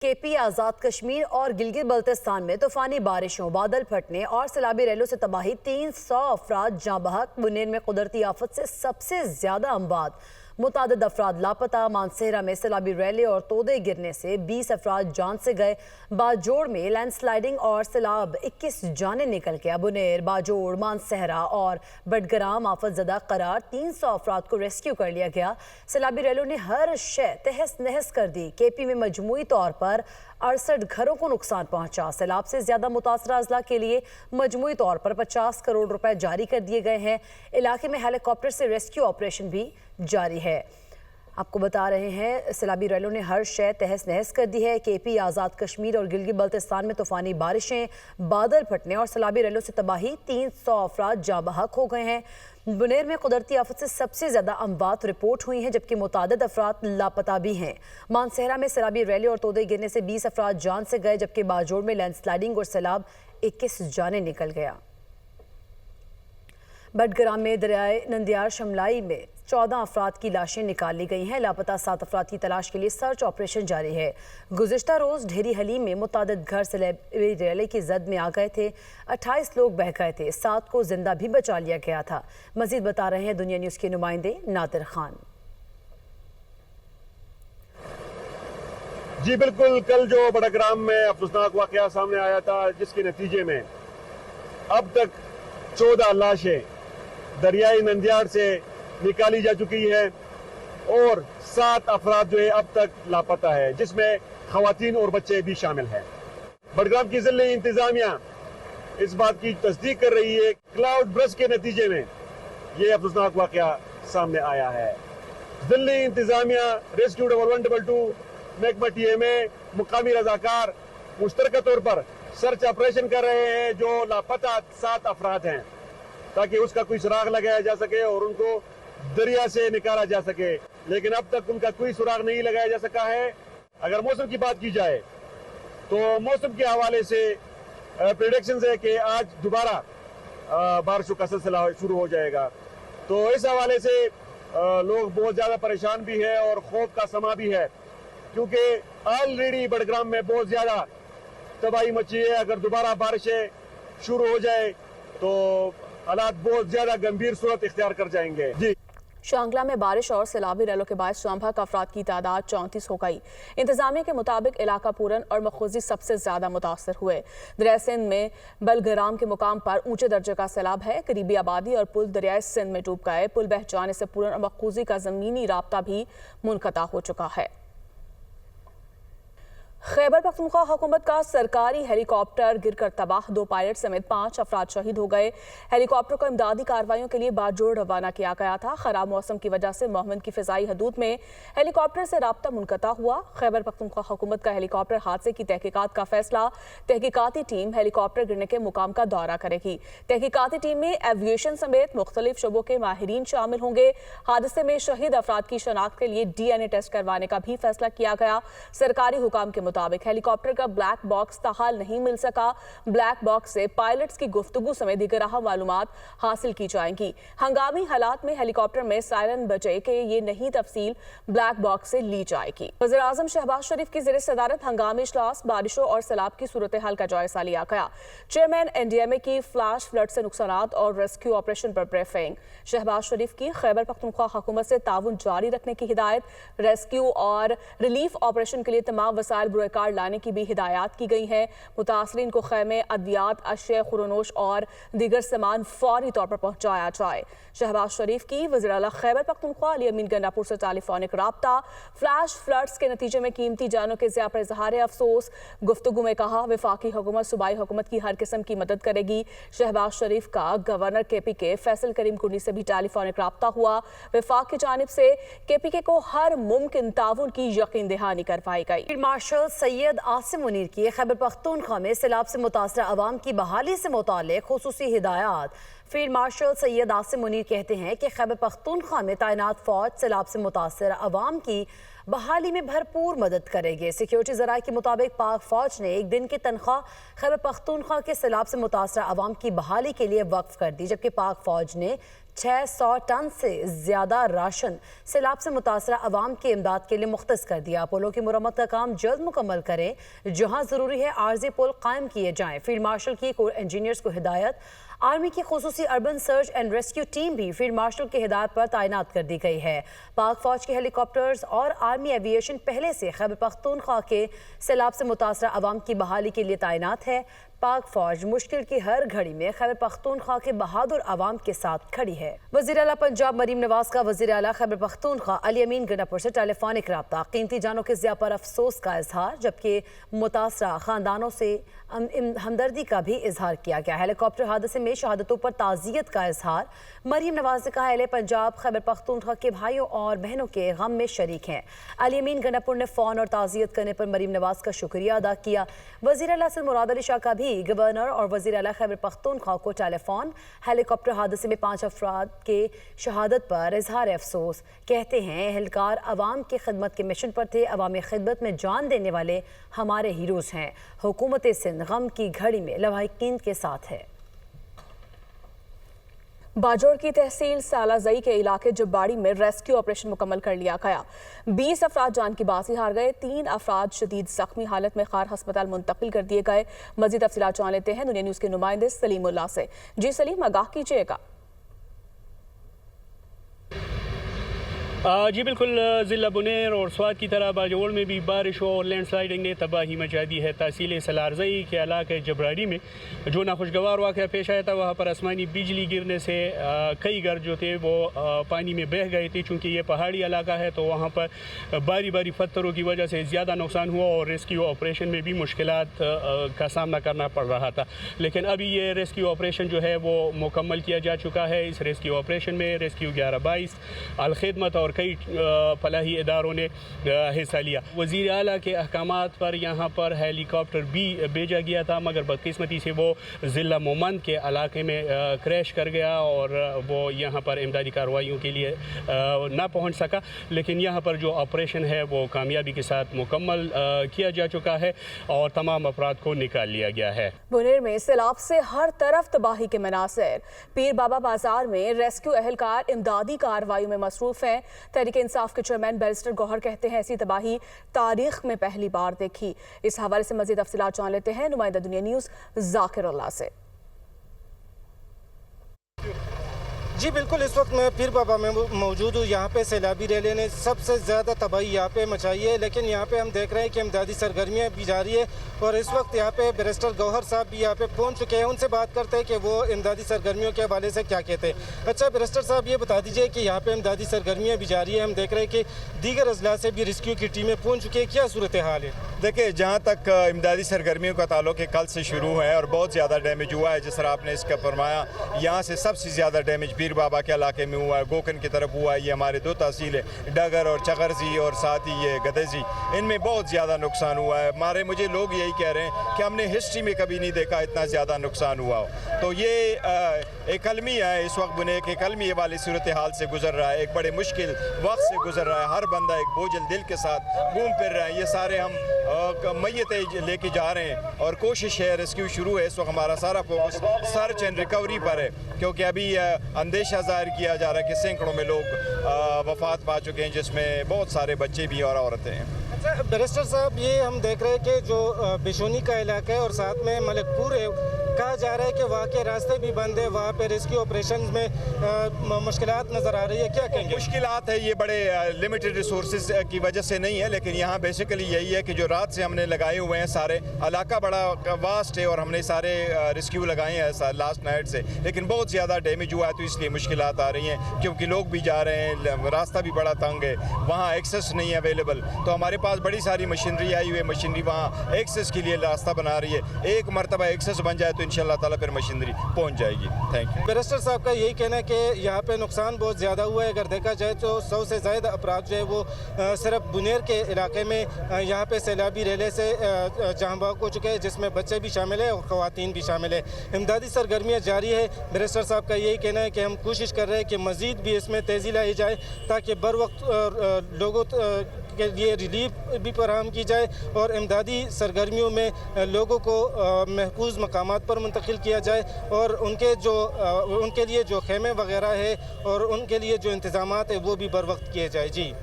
کے پی آزاد کشمیر اور گلگت بلتستان میں طوفانی بارشوں، بادل پھٹنے اور سیلابی ریلوں سے تباہی 300 افراد جاں بحق۔ بنیر میں قدرتی آفت سے سب سے زیادہ اموات، متعدد افراد لاپتہ۔ مانسہرہ میں سیلابی ریلے اور تودے گرنے سے 20 افراد جان سے گئے۔ باجوڑ میں لینڈ سلائیڈنگ اور سیلاب 21 جانیں نکل گیا۔ بنیر، باجوڑ، مانسہرہ اور بٹگرام آفت زدہ قرار 300 افراد کو ریسکیو کر لیا گیا۔ سیلابی ریلوں نے ہر شے تہس نہس کر دی۔ کے پی میں مجموعی طور پر 68 گھروں کو نقصان پہنچا۔ سیلاب سے زیادہ متاثرہ اضلاع کے لیے مجموعی طور پر 50 کروڑ روپے جاری کر دیے گئے ہیں۔ علاقے میں ہیلی کاپٹر سے ریسکیو آپریشن بھی جاری ہے۔ آپ کو بتا رہے ہیں سیلابی ریلوں نے ہر شے تہس نہس کر دی ہے۔ کے پی آزاد کشمیر اور گلگت بلتستان میں طوفانی بارشیں، بادل پھٹنے اور سیلابی ریلوں سے تباہی، 300 افراد جاں بحق ہو گئے ہیں۔ بنیر میں قدرتی آفت سے سب سے زیادہ اموات رپورٹ ہوئی ہیں، جبکہ متعدد افراد لاپتہ بھی ہیں۔ مانسہرہ میں سیلابی ریلے اور تودے گرنے سے 20 افراد جان سے گئے، جبکہ باجوڑ میں لینڈ سلائیڈنگ اور سیلاب 21 جانیں نکل گیا۔ بٹگرام میں دریائے نندیار شملائی میں 14 افراد کی لاشیں نکال لی گئی ہیں۔ لاپتہ 7 افراد کی تلاش کے لیے سرچ آپریشن جاری ہے۔ گزشتہ روز ڈھیری حلیم میں متعدد گھر سیلابی ریلے کی زد میں آ گئے تھے۔ 28 لوگ بہہ گئے تھے، 7 کو زندہ بھی بچا لیا گیا تھا۔ مزید بتا رہے ہیں دنیا نیوز کے نمائندے نادر خان۔ جی بالکل، کل جو بٹگرام میں افسوسناک واقعہ سامنے آیا تھا، جس کے نتیجے میں اب تک 14 لاشیں دریائے نندیار سے نکالی جا چکی ہے اور 7 افراد جو ہے اب تک لاپتہ ہے، جس میں خواتین اور بچے بھی شامل ہیں۔ بٹگرام کی ضلعی انتظامیہ اس بات کی تصدیق کر رہی ہے، کلاؤڈ برسٹ کے نتیجے میں یہ افسوسناک واقعہ سامنے آیا ہے۔ ضلعی انتظامیہ، ریسکیو 1122، محکمہ ٹی ایم اے، مقامی رضاکار مشترکہ طور پر سرچ آپریشن کر رہے ہیں جو لاپتہ 7 افراد ہیں، تاکہ اس کا کوئی سراغ لگایا جا سکے اور ان کو دریا سے نکالا جا سکے، لیکن اب تک ان کا کوئی سراغ نہیں لگایا جا سکا ہے۔ اگر موسم کی بات کی جائے تو موسم کے حوالے سے پریڈکشنز ہے کہ آج دوبارہ بارشوں کا سلسلہ شروع ہو جائے گا، تو اس حوالے سے لوگ بہت زیادہ پریشان بھی ہے اور خوف کا سما بھی ہے، کیونکہ آلریڈی بٹگرام میں بہت زیادہ تباہی مچی ہے۔ اگر دوبارہ بارشیں شروع ہو جائے تو حالات بہت زیادہ گمبھیر صورت اختیار کر جائیں گے۔ جی شانگلہ میں بارش اور سیلابی ریلوں کے باعث جاں بحق افراد کی تعداد 34 ہو گئی۔ انتظامیہ کے مطابق علاقہ پورن اور مخوزی سب سے زیادہ متاثر ہوئے۔ دریائے سندھ میں بلگرام کے مقام پر اونچے درجے کا سیلاب ہے۔ قریبی آبادی اور پل دریائے سندھ میں ڈوب گئے۔ پل بہہ جانے سے پورن اور مخوزی کا زمینی رابطہ بھی منقطع ہو چکا ہے۔ خیبر پختونخوا حکومت کا سرکاری ہیلی کاپٹر گر کر تباہ، 2 پائلٹ سمیت 5 افراد شہید ہو گئے۔ ہیلی کاپٹر کو امدادی کارروائیوں کے لیے باجوڑ روانہ کیا گیا تھا۔ خراب موسم کی وجہ سے مومند کی فضائی حدود میں ہیلی کاپٹر سے رابطہ منقطع ہوا۔ خیبر پختونخوا حکومت کا ہیلی کاپٹر حادثے کی تحقیقات کا فیصلہ، تحقیقاتی ٹیم ہیلی کاپٹر گرنے کے مقام کا دورہ کرے گی۔ تحقیقاتی ٹیم میں ایویشن سمیت مختلف شعبوں کے ماہرین شامل ہوں گے۔ حادثے میں شہید افراد کی شناخت کے لیے DNA ٹیسٹ کروانے کا بھی فیصلہ کیا گیا۔ سرکاری حکام کے مطابق ہیلی کاپٹر کا بلیک باکس تاحال نہیں مل سکا۔ بلیک باکس سے پائلٹس کی گفتگو سمیت دیگر اہم معلومات حاصل کی جائیں گی۔ ہنگامی حالات میں ہیلی کاپٹر میں سائرن بجے کہ یہ نہیں تفصیل بلیک باکس سے لی جائے گی۔ وزیر اعظم شہباز شریف کی زیر صدارت ہنگامی اجلاس، بارشوں اور سیلاب کی صورتحال کا جائزہ لیا گیا۔ چیئرمین NDMA کی فلیش فلڈ سے نقصانات اور ریسکیو آپریشن پر بریفنگ۔ شہباز شریف کی خیبر پختونخوا حکومت سے تعاون جاری رکھنے کی ہدایت۔ ریسکیو اور ریلیف آپریشن کے لیے تمام وسائل بروئے کار لانے کی بھی ہدایات کی گئی ہیں۔ متاثرین کو خیمے، ادویات، اشیاء خورونوش اور دیگر سامان فوری طور پر پہنچایا جائے۔ شہباز شریف کی وزیر اعلیٰ خیبر پختونخوا علی امین گنڈاپور سے ٹیلی فونک رابطہ۔ فلیش فلڈز کے نتیجے میں قیمتی جانوں کے ضیاع پر اظہار افسوس۔ گفتگو میں کہا وفاقی حکومت صوبائی حکومت کی ہر قسم کی مدد کرے گی۔ شہباز شریف کا گورنر KPK کے فیصل کریم کنی سے بھی ٹیلی فونک رابطہ ہوا۔ وفاق کی جانب سے KPK کو ہر ممکن تعاون کی یقین دہانی کروائی گئی۔ فیلڈ مارشل سید عاصم منیر کی خیبر پختونخوا میں سیلاب سے متاثرہ عوام کی بحالی سے متعلق خصوصی ہدایات۔ फील्ड मार्शल सैयद आसिम मुनीर कहते हैं कि खैबर पख्तूनख्वा में तैनात फौज सैलाब से मुतासर अवाम की बहाली में भरपूर मदद करेगी। सिक्योरिटी ज़राए के मुताबिक पाक फौज ने एक दिन की तनख्वाह खैबर पख्तूनख्वा के सैलाब से मुतासर अवाम की बहाली के लिए वक्फ कर दी, जबकि पाक फौज ने 600 टन से ज़्यादा राशन सैलाब से मुतासर अवाम की इमदाद के लिए मुख्तस कर दिया। पुलों की मुरम्मत का काम जल्द मुकम्मल करें, जहाँ ज़रूरी है आर्जी पुल कायम किए जाएँ। फील्ड मार्शल की कोर इंजीनियर्स को हिदायत। आर्मी की खुसूसी urban search and rescue team भी फील्ड मार्शल की हिदायत पर तैनात कर दी गई है। पाक फौज के हेलीकॉप्टर्स और आर्मी एविएशन पहले से खैबर पख्तूनख्वा के सैलाब से मुतासर अवाम की बहाली के लिए तैनात है। पाक फौज मुश्किल की हर घड़ी में खैबर पख्तूनख्वा के बहादुर अवाम के साथ खड़ी है। वज़ीर आला पंजाब मरीम नवाज का वज़ीर आला खैबर पख्तूनख्वा अली अमीन गंडापुर से टेलीफोनिक रब्ता। कीमती जानों के ज़िया पर अफसोस का इजहार, जबकि मुतासरा खानदानों से हमदर्दी का भी इजहार किया गया। हेलीकॉप्टर हादसे में शहादतों पर ताज़ियत का इजहार। मरीम नवाज ने कहा, अहले पंजाब खैबर पख्तूनख्वा के भाइयों और बहनों के गम में शरीक हैं। अली अमीन गंडापुर ने फ़ोन और ताज़ियत करने पर मरीम नवाज का शुक्रिया अदा किया। वज़ीर आला से मुराद अली शाह का भी गवर्नर और वज़ीर आला खैबर पख्तूनख्वा को टेलीफोन। हेलीकॉप्टर हादसे में 5 अफराद के शहादत पर इजहार अफसोस। कहते हैं, एहलकार अवाम की खिदमत के मिशन पर थे, अवामी खिदमत में जान देने वाले हमारे हीरोज़ हैं। हुकूमत सिंध गम की घड़ी में लवाहिकीन के साथ है। बाजोड़ की तहसील सालाजई के इलाके जब्बाड़ी में रेस्क्यू ऑपरेशन मुकम्मल कर लिया गया। 20 अफराद जान की बाजी हार गए, 3 अफराद शदीद जख्मी हालत में खार अस्पताल मुंतकिल कर दिए गए। मजीद तफसीलात जान लेते हैं दुनिया न्यूज़ के नुमाइंदे सलीमुल्लाह से। जी सलीम, आगाह कीजिएगा। जी बिल्कुल, ज़िला बुनेर और स्वात की तरह बाजोड़ में भी बारिश और लैंडस्लाइडिंग ने तबाही मचा दी है। तहसील सलारजई के इलाके जबराड़ी में जो नाखुशगवार वाक़या पेश आया था, वहाँ पर आसमानी बिजली गिरने से कई घर जो थे वो पानी में बह गए थे। चूँकि ये पहाड़ी इलाका है तो वहाँ पर बारी बारी पत्थरों की वजह से ज़्यादा नुकसान हुआ और रेस्क्यू ऑपरेशन में भी मुश्किलात का सामना करना पड़ रहा था। लेकिन अभी ये रेस्क्यू ऑपरेशन जो है वो मुकम्मल किया जा चुका है। इस रेस्क्यू ऑपरेशन में रेस्क्यू 1122 अलखिदमत और कई फलाही इदारों ने हिस्सा लिया। वज़ीर आला के अहकामात पर यहाँ पर हेलीकॉप्टर भी भेजा गया था, मगर बदकिस्मती से वो ज़िला मोमंद के इलाके में क्रैश कर गया और वो यहाँ पर इमदादी कार्रवाइयों के लिए ना पहुँच सका। लेकिन यहाँ पर जो ऑपरेशन है वो कामयाबी के साथ मुकम्मल किया जा चुका है और तमाम अफराद को निकाल लिया गया है। बुनेर में सैलाब से हर तरफ तबाही के मनासिर। पीर बाबा बाजार में रेस्क्यू एहलकार इमदादी कार्रवाइयों में मसरूफ़ हैं। तहरीक इंसाफ के चेयरमैन बैरिस्टर गौहर कहते हैं, ऐसी तबाही तारीख में पहली बार देखी। इस हवाले से मज़ीद तफसीलात जान लेते हैं नुमाइंदा दुनिया न्यूज़ जाकिर अल्लाह से। जी बिल्कुल, इस वक्त मैं पीर बाबा में मौजूद हूँ। यहाँ पे सैलाबी रैली ने सबसे ज़्यादा तबाही यहाँ पे मचाई है, लेकिन यहाँ पे हम देख रहे हैं कि इमदादी सरगर्मियाँ भी जारी है और इस वक्त यहाँ पे बैरिस्टर गौहर साहब भी यहाँ पे पहुँच चुके हैं। उनसे बात करते हैं कि वो इमदादी सरगर्मियों के हवाले से क्या कहते हैं। अच्छा बैरिस्टर साहब, ये बता दीजिए कि यहाँ पे इमदादी सरगर्मियाँ भी जारी है, हम देख रहे हैं कि दीगर अजला से भी रेस्क्यू की टीमें पहुँच चुकी है, क्या सूरत हाल है? देखिए, जहाँ तक इमदादी सरगर्मियों का ताल्लुक है, कल से शुरू है और बहुत ज़्यादा डैमेज हुआ है। जिस तरह आपने इसका फरमाया, यहाँ से सबसे ज़्यादा डैमेज पीर बाबा के इलाके में हुआ है, गोकन की तरफ हुआ है। ये हमारे 2 तहसील है, डगर और चगरजी, और साथ ही ये गदेजी, इनमें बहुत ज़्यादा नुकसान हुआ है। मुझे लोग यही कह रहे हैं कि हमने हिस्ट्री में कभी नहीं देखा इतना ज़्यादा नुकसान हुआ हो। तो ये एक अलमिया है, इस वक्त बुने एक अलमिया वाली सूरत हाल से गुजर रहा है, एक बड़े मुश्किल वक्त से गुजर रहा है। हर बंदा एक बोझल दिल के साथ घूम फिर रहा है। ये सारे हम मैयतें लेके जा रहे हैं और कोशिश है, रेस्क्यू शुरू है। इस वक्त हमारा सारा फोकस सर्च एंड रिकवरी पर है, क्योंकि अभी अंदेशा जाहिर किया जा रहा है कि सैकड़ों में लोग वफात पा चुके हैं, जिसमें बहुत सारे बच्चे भी और औरतें हैं। अच्छा बैरिस्टर साहब, ये हम देख रहे हैं कि जो बिशोनी का इलाका है और साथ में मलिकपुर है, कहा जा रहा है कि वहाँ के रास्ते भी बंद है, वहाँ पे रेस्क्यू ऑपरेशन में मुश्किलात नज़र आ रही है, क्या कहेंगे? मुश्किलात है, ये बड़े लिमिटेड रिसोर्सेज की वजह से नहीं है, लेकिन यहाँ बेसिकली यही है कि जो रात से हमने लगाए हुए हैं, सारे इलाका बड़ा वास्ट है और हमने सारे रेस्क्यू लगाए हैं लास्ट नाइट से, लेकिन बहुत ज़्यादा डैमेज हुआ है, तो इसलिए मुश्किलात आ रही हैं, क्योंकि लोग भी जा रहे हैं, रास्ता भी बड़ा तंग है, वहाँ एक्सेस नहीं है अवेलेबल। तो हमारे पास बड़ी सारी मशीनरी आई हुई है, मशीनरी वहाँ एक्सेस के लिए रास्ता बना रही है। एक मरतबा एक्सेस बन जाए तो इंशाल्लाह ताला फिर मशीनरी पहुँच जाएगी। Thank you. बैरिस्टर साहब का यही कहना है कि यहाँ पे नुकसान बहुत ज़्यादा हुआ है। अगर देखा जाए तो 100 से ज़्यादा अफराद जो है वो सिर्फ बुनेर के इलाके में यहाँ पे सैलाबी रेले से जहाँ बहक हो चुके हैं, जिसमें बच्चे भी शामिल है और ख़वातीन भी शामिल है। इमदादी सरगर्मियाँ जारी है। बैरिस्टर साहब का यही कहना है कि हम कोशिश कर रहे हैं कि मज़ीद भी इसमें तेज़ी लाई जाए ताकि बर वक्त लोगों के लिए रिलीफ भी फराहम की जाए और इमदादी सरगर्मियों में लोगों को महफूज मकामात पर मुंतकिल किया जाए और उनके लिए जो खेमे वगैरह है और उनके लिए जो इंतज़ामात है वो भी बर वक्त किए जाए। जी।